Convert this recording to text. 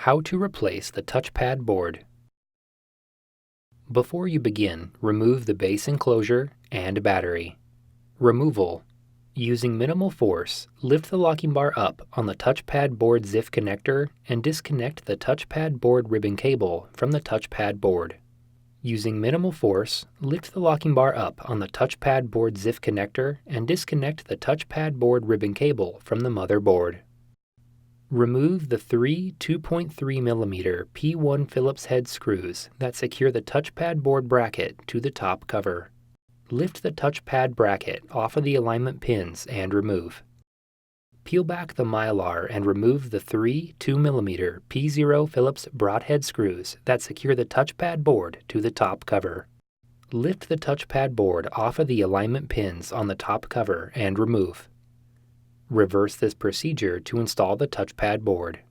How to replace the touchpad board. Before you begin, remove the base enclosure and battery. Removal. Using minimal force, lift the locking bar up on the touchpad board ZIF connector and disconnect the touchpad board ribbon cable from the touchpad board. Using minimal force, lift the locking bar up on the touchpad board ZIF connector and disconnect the touchpad board ribbon cable from the motherboard. Remove the three 2.3mm P1 Phillips-head screws that secure the touchpad board bracket to the top cover. Lift the touchpad bracket off of the alignment pins and remove. Peel back the Mylar and remove the three 2mm P0 Phillips broadhead screws that secure the touchpad board to the top cover. Lift the touchpad board off of the alignment pins on the top cover and remove. Reverse this procedure to install the touchpad board.